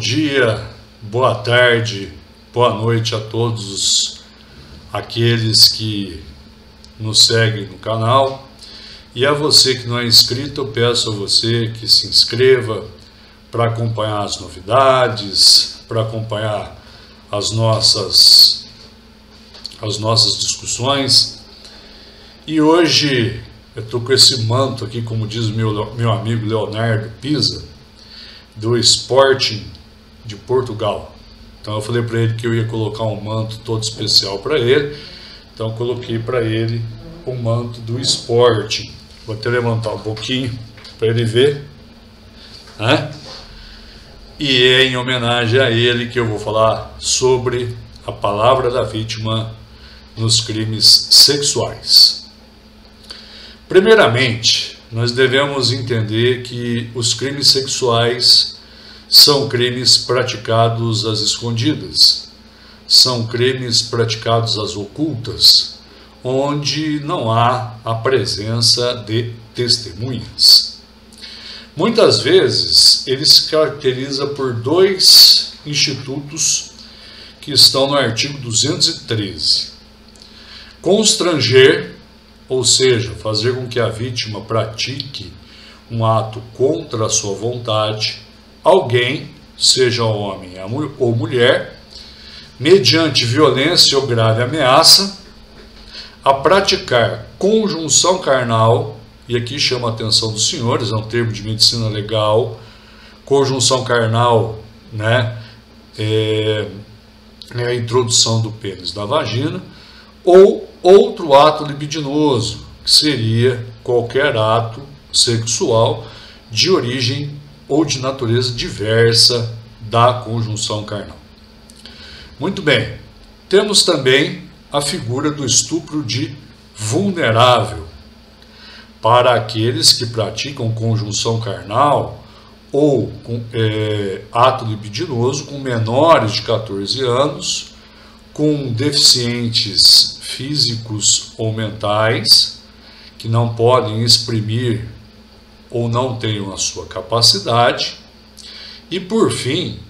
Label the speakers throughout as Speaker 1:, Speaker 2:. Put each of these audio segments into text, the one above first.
Speaker 1: dia, boa tarde, boa noite a todos aqueles que nos seguem no canal. E a você que não é inscrito, eu peço a você que se inscreva para acompanhar as novidades, para acompanhar as nossas discussões. E hoje eu estou com esse manto aqui, como diz meu amigo Leonardo Pisa, do Sporting de Portugal. Então eu falei para ele que eu ia colocar um manto todo especial para ele. Então eu coloquei para ele o manto do Sporting. Vou até levantar um pouquinho para ele ver, né? E é em homenagem a ele que eu vou falar sobre a palavra da vítima nos crimes sexuais. Primeiramente, nós devemos entender que os crimes sexuais são crimes praticados às escondidas, são crimes praticados às ocultas, onde não há a presença de testemunhas. Muitas vezes, ele se caracteriza por dois institutos que estão no artigo 213. Constranger, ou seja, fazer com que a vítima pratique um ato contra a sua vontade, alguém, seja homem ou mulher, mediante violência ou grave ameaça, a praticar conjunção carnal, e aqui chama a atenção dos senhores, é um termo de medicina legal. Conjunção carnal, né, é a introdução do pênis na vagina, ou outro ato libidinoso, que seria qualquer ato sexual de origem ou de natureza diversa da conjunção carnal. Muito bem, temos também a figura do estupro de vulnerável, para aqueles que praticam conjunção carnal ou ato libidinoso com menores de 14 anos, com deficientes físicos ou mentais, que não podem exprimir ou não tenham a sua capacidade, e por fim,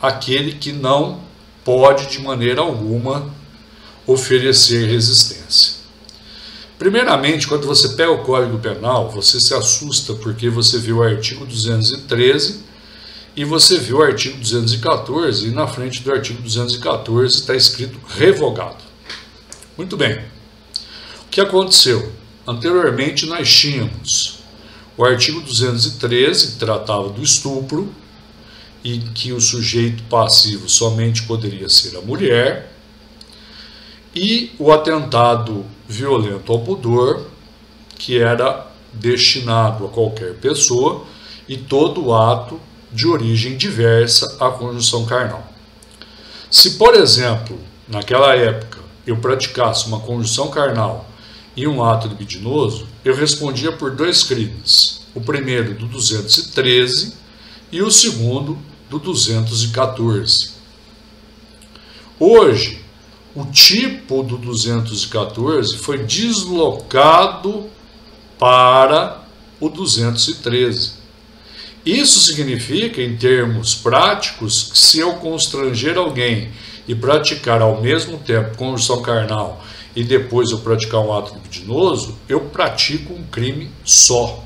Speaker 1: aquele que não pode de maneira alguma oferecer resistência. Primeiramente, quando você pega o Código Penal, você se assusta porque você vê o artigo 213 e você vê o artigo 214, e na frente do artigo 214 está escrito revogado. Muito bem. O que aconteceu? Anteriormente nós tínhamos o artigo 213, que tratava do estupro, e que o sujeito passivo somente poderia ser a mulher, e o atentado violento ao pudor, que era destinado a qualquer pessoa, e todo ato de origem diversa à conjunção carnal. Se, por exemplo, naquela época, eu praticasse uma conjunção carnal e um ato libidinoso, eu respondia por dois crimes. O primeiro do 213 e o segundo do 214. Hoje, o tipo do 214 foi deslocado para o 213. Isso significa, em termos práticos, que se eu constranger alguém e praticar ao mesmo tempo conjunção carnal e depois eu praticar um ato libidinoso, eu pratico um crime só.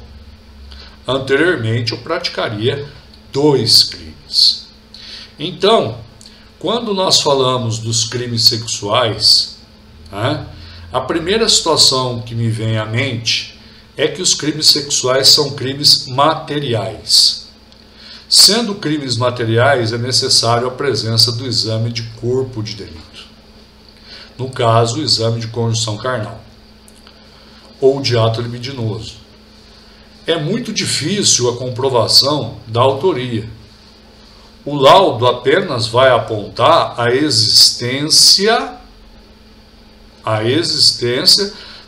Speaker 1: Anteriormente eu praticaria dois crimes. Então, quando nós falamos dos crimes sexuais, né, a primeira situação que me vem à mente é que os crimes sexuais são crimes materiais. Sendo crimes materiais, é necessário a presença do exame de corpo de delito. No caso, o exame de conjunção carnal ou de ato libidinoso. É muito difícil a comprovação da autoria. O laudo apenas vai apontar a existência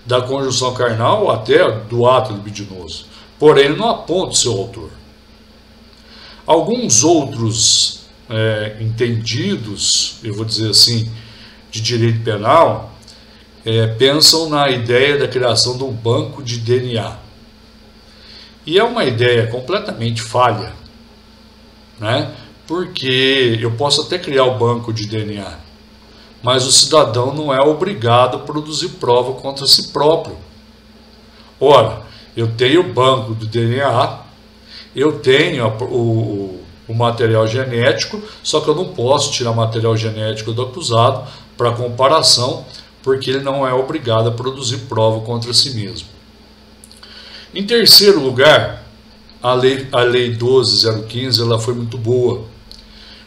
Speaker 1: da conjunção carnal ou até do ato libidinoso. Porém, ele não aponta o seu autor. Alguns outros entendidos, eu vou dizer assim, de direito penal, pensam na ideia da criação de um banco de DNA. E é uma ideia completamente falha, né? porque eu posso até criar o banco de DNA, mas o cidadão não é obrigado a produzir prova contra si próprio. Ora, eu tenho o banco do DNA, eu tenho o material genético, só que eu não posso tirar material genético do acusado para comparação, porque ele não é obrigado a produzir prova contra si mesmo. Em terceiro lugar, a lei 12.015 ela foi muito boa,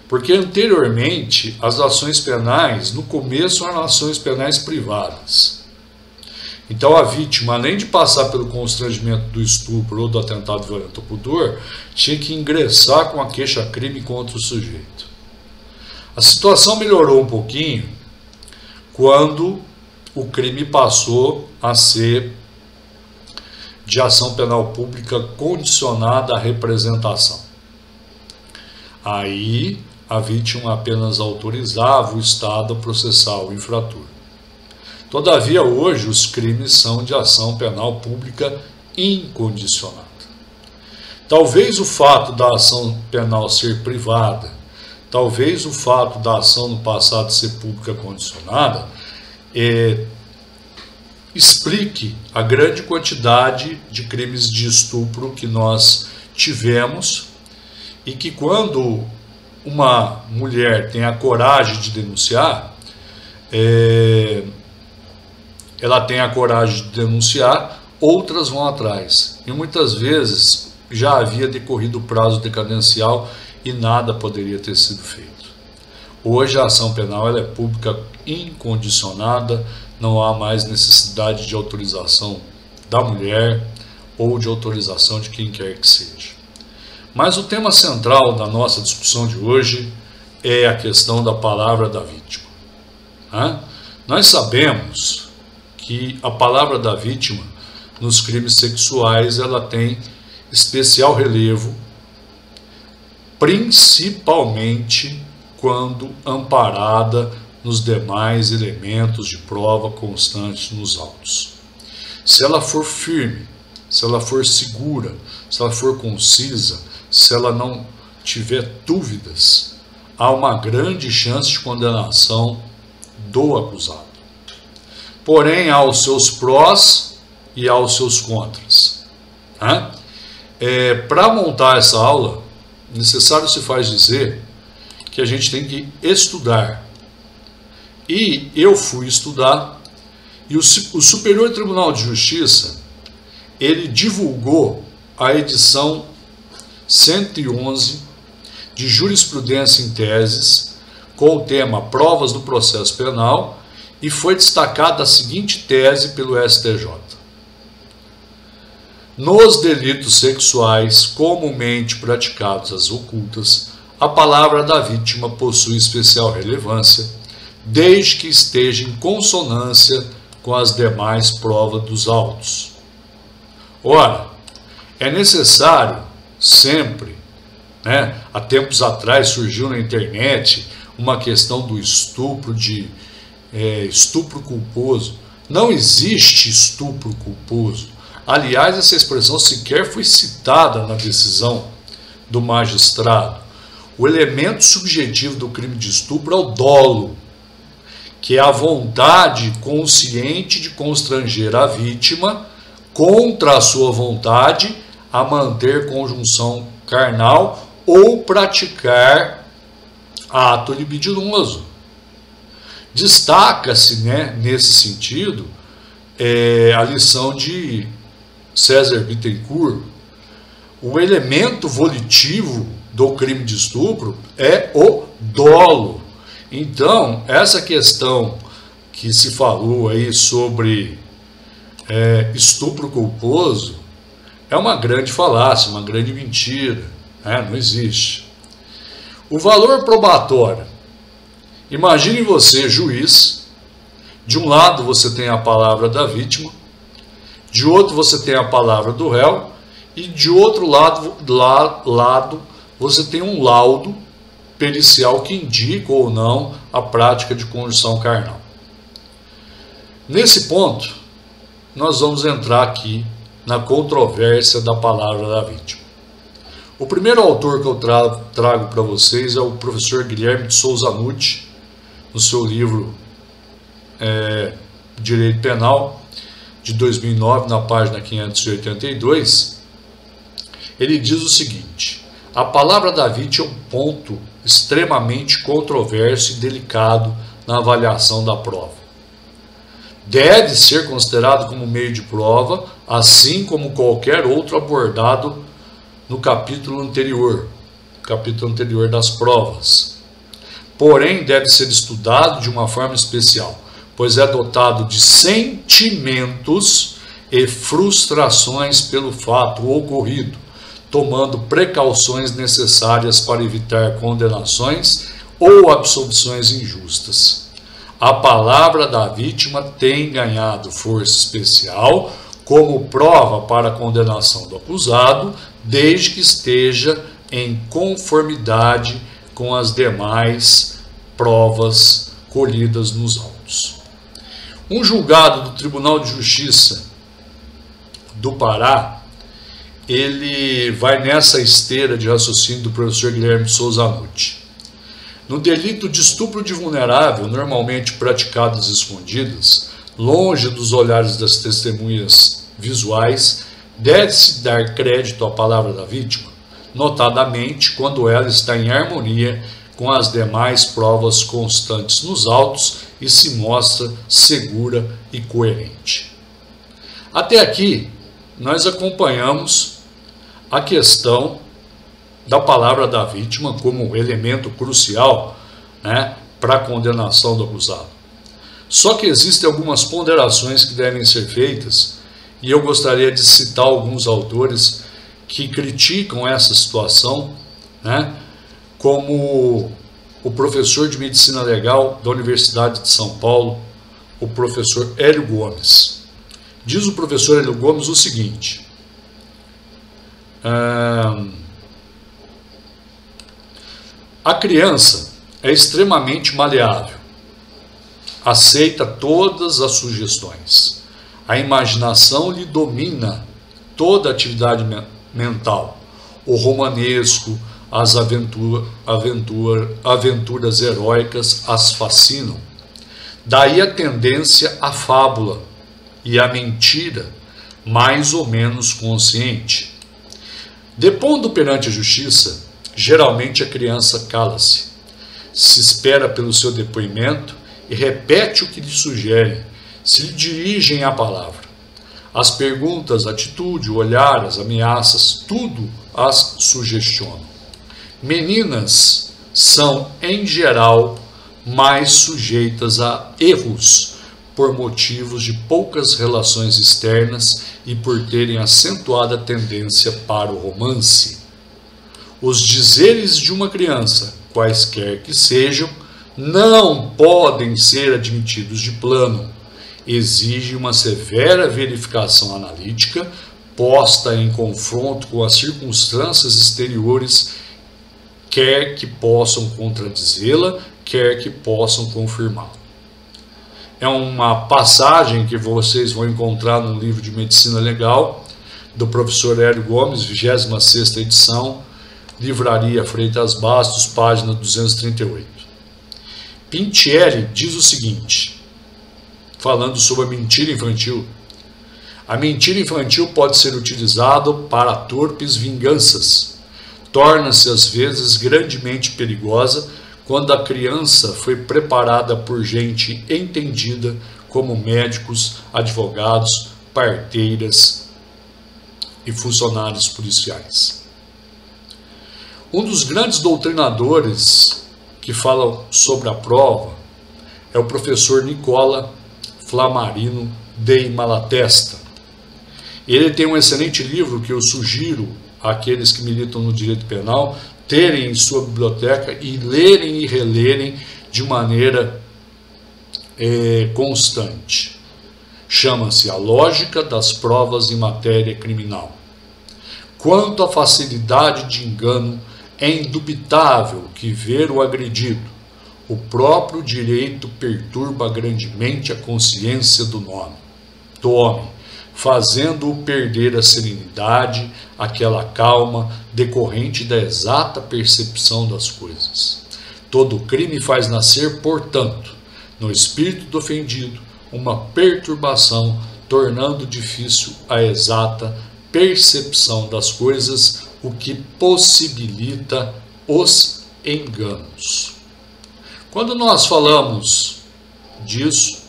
Speaker 1: porque anteriormente as ações penais, no começo eram ações penais privadas. Então a vítima, além de passar pelo constrangimento do estupro ou do atentado violento ao pudor, tinha que ingressar com a queixa-crime contra o sujeito. A situação melhorou um pouquinho quando o crime passou a ser de ação penal pública condicionada à representação. Aí a vítima apenas autorizava o Estado a processar o infrator. Todavia, hoje, os crimes são de ação penal pública incondicionada. Talvez o fato da ação penal ser privada, talvez o fato da ação no passado ser pública condicionada, explique a grande quantidade de crimes de estupro que nós tivemos e que quando uma mulher tem a coragem de denunciar, ela tem a coragem de denunciar, outras vão atrás. E muitas vezes já havia decorrido o prazo decadencial e nada poderia ter sido feito. Hoje a ação penal ela é pública incondicionada, não há mais necessidade de autorização da mulher ou de autorização de quem quer que seja. Mas o tema central da nossa discussão de hoje é a questão da palavra da vítima. Nós sabemos que a palavra da vítima nos crimes sexuais ela tem especial relevo, principalmente quando amparada nos demais elementos de prova constantes nos autos. Se ela for firme, se ela for segura, se ela for concisa, se ela não tiver dúvidas, há uma grande chance de condenação do acusado. Porém, há os seus prós e há os seus contras. Para montar essa aula, necessário se faz dizer que a gente tem que estudar. E eu fui estudar, e o Superior Tribunal de Justiça, ele divulgou a edição 111 de Jurisprudência em Teses, com o tema Provas do Processo Penal, e foi destacada a seguinte tese pelo STJ. Nos delitos sexuais comumente praticados às ocultas, a palavra da vítima possui especial relevância, desde que esteja em consonância com as demais provas dos autos. Ora, é necessário sempre, há tempos atrás surgiu na internet uma questão do estupro, estupro culposo. Não existe estupro culposo. Aliás, essa expressão sequer foi citada na decisão do magistrado. O elemento subjetivo do crime de estupro é o dolo, que é a vontade consciente de constranger a vítima contra a sua vontade a manter conjunção carnal ou praticar ato libidinoso. Destaca-se, nesse sentido, a lição de César Bittencourt. O elemento volitivo do crime de estupro é o dolo. Então, essa questão que se falou aí sobre estupro culposo é uma grande falácia, uma grande mentira, não existe. O valor probatório. Imagine você, juiz, de um lado você tem a palavra da vítima, de outro você tem a palavra do réu, e de outro lado você tem um laudo pericial que indica ou não a prática de conjunção carnal. Nesse ponto, nós vamos entrar aqui na controvérsia da palavra da vítima. O primeiro autor que eu trago para vocês é o professor Guilherme de Souza Nutti, no seu livro Direito Penal, de 2009, na página 582, ele diz o seguinte: a palavra da vítima é um ponto extremamente controverso e delicado na avaliação da prova. Deve ser considerado como meio de prova, assim como qualquer outro abordado no capítulo anterior das provas. Porém, deve ser estudado de uma forma especial, pois é dotado de sentimentos e frustrações pelo fato ocorrido, tomando precauções necessárias para evitar condenações ou absolvições injustas. A palavra da vítima tem ganhado força especial como prova para a condenação do acusado, desde que esteja em conformidade com as demais provas colhidas nos autos. Um julgado do Tribunal de Justiça do Pará, ele vai nessa esteira de raciocínio do professor Guilherme de Souza Nutti. No delito de estupro de vulnerável, normalmente praticado às escondidas, longe dos olhares das testemunhas visuais, deve-se dar crédito à palavra da vítima, notadamente quando ela está em harmonia com as demais provas constantes nos autos e se mostra segura e coerente. Até aqui, nós acompanhamos a questão da palavra da vítima como elemento crucial, para a condenação do acusado. Só que existem algumas ponderações que devem ser feitas, e eu gostaria de citar alguns autores que criticam essa situação, como o professor de Medicina Legal da Universidade de São Paulo, o professor Hélio Gomes. Diz o professor Hélio Gomes o seguinte: a criança é extremamente maleável, aceita todas as sugestões. A imaginação lhe domina toda a atividade mental. O romanesco, as aventuras heróicas as fascinam. Daí a tendência à fábula e à mentira, mais ou menos consciente. Depondo perante a justiça, geralmente a criança cala-se, se espera pelo seu depoimento e repete o que lhe sugerem, se lhe dirigem a palavra. As perguntas, a atitude, o olhar, as ameaças, tudo as sugestionam. Meninas são, em geral, mais sujeitas a erros por motivos de poucas relações externas e por terem acentuada tendência para o romance. Os dizeres de uma criança, quaisquer que sejam, não podem ser admitidos de plano. Exige uma severa verificação analítica, posta em confronto com as circunstâncias exteriores, quer que possam contradizê-la, quer que possam confirmá-la. É uma passagem que vocês vão encontrar no livro de Medicina Legal, do professor Hélio Gomes, 26ª edição, Livraria Freitas Bastos, página 238. Pintieri diz o seguinte, falando sobre a mentira infantil: a mentira infantil pode ser utilizada para torpes vinganças. Torna-se às vezes grandemente perigosa quando a criança foi preparada por gente entendida, como médicos, advogados, parteiras e funcionários policiais. Um dos grandes doutrinadores que fala sobre a prova é o professor Nicola Flamarino de Malatesta. Ele tem um excelente livro que eu sugiro àqueles que militam no direito penal terem em sua biblioteca e lerem e relerem de maneira constante. Chama-se A Lógica das Provas em Matéria Criminal. Quanto à facilidade de engano, é indubitável que ver o agredido, o próprio direito perturba grandemente a consciência do homem, fazendo-o perder a serenidade, aquela calma decorrente da exata percepção das coisas. Todo crime faz nascer, portanto, no espírito do ofendido, uma perturbação, tornando difícil a exata percepção das coisas, o que possibilita os enganos. Quando nós falamos disso,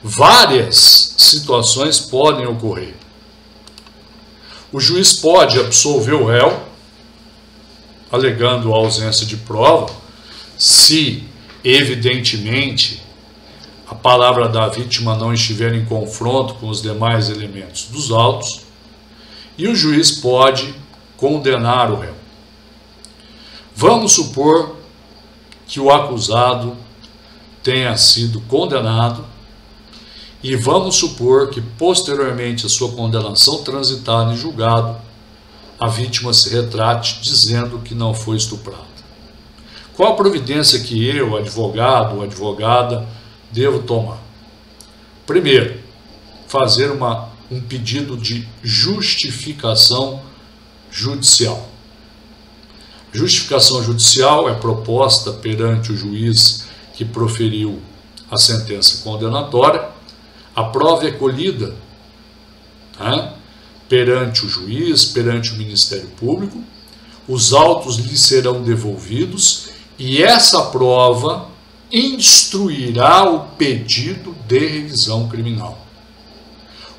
Speaker 1: várias situações podem ocorrer. O juiz pode absolver o réu, alegando a ausência de prova, se, evidentemente, a palavra da vítima não estiver em confronto com os demais elementos dos autos, e o juiz pode condenar o réu. Vamos supor que o acusado tenha sido condenado e vamos supor que posteriormente a sua condenação transitada em julgado, a vítima se retrate dizendo que não foi estuprada. Qual a providência que eu, advogado ou advogada, devo tomar? Primeiro, fazer um pedido de justificação judicial. Justificação judicial é proposta perante o juiz que proferiu a sentença condenatória. A prova é colhida perante o juiz, perante o Ministério Público. Os autos lhe serão devolvidos e essa prova instruirá o pedido de revisão criminal.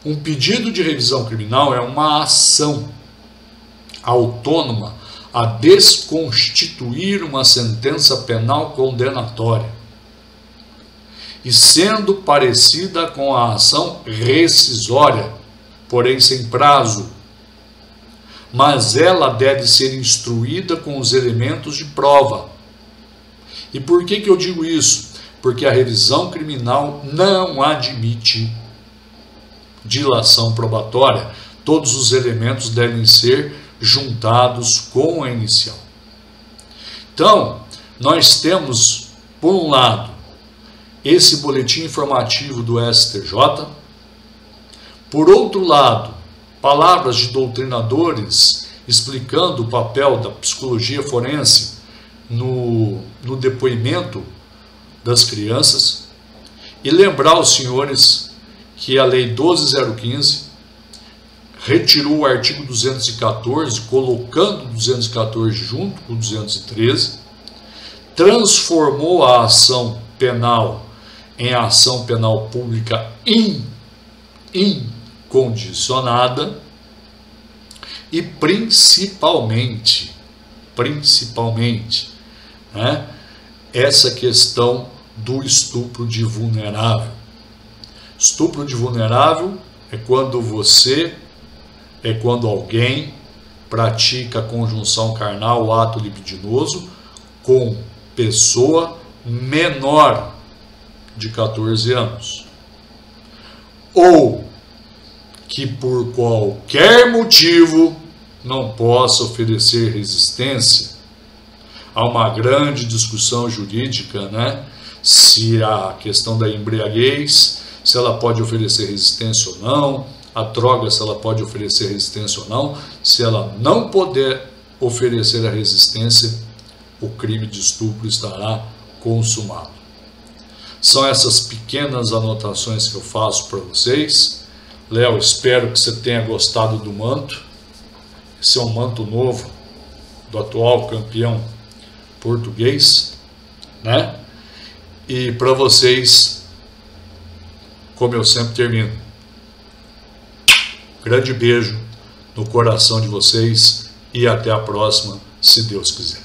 Speaker 1: Um pedido de revisão criminal é uma ação autônoma a desconstituir uma sentença penal condenatória, e sendo parecida com a ação rescisória, porém sem prazo, mas ela deve ser instruída com os elementos de prova. E por que eu digo isso? Porque a revisão criminal não admite dilação probatória, todos os elementos devem ser juntados com a inicial. Então, nós temos, por um lado, esse boletim informativo do STJ, por outro lado, palavras de doutrinadores explicando o papel da psicologia forense no depoimento das crianças, e lembrar aos senhores que a Lei 12.015 retirou o artigo 214, colocando o 214 junto com o 213, transformou a ação penal em ação penal pública incondicionada e principalmente, essa questão do estupro de vulnerável. Estupro de vulnerável é quando alguém pratica a conjunção carnal, o ato libidinoso, com pessoa menor de 14 anos. Ou que por qualquer motivo não possa oferecer resistência. Há uma grande discussão jurídica, se a questão da embriaguez, se ela pode oferecer resistência ou não, a droga, se ela pode oferecer resistência ou não. Se ela não puder oferecer a resistência, o crime de estupro estará consumado. São essas pequenas anotações que eu faço para vocês. Léo, espero que você tenha gostado do manto. Esse é um manto novo do atual campeão português, E para vocês, como eu sempre termino, grande beijo no coração de vocês e até a próxima, se Deus quiser.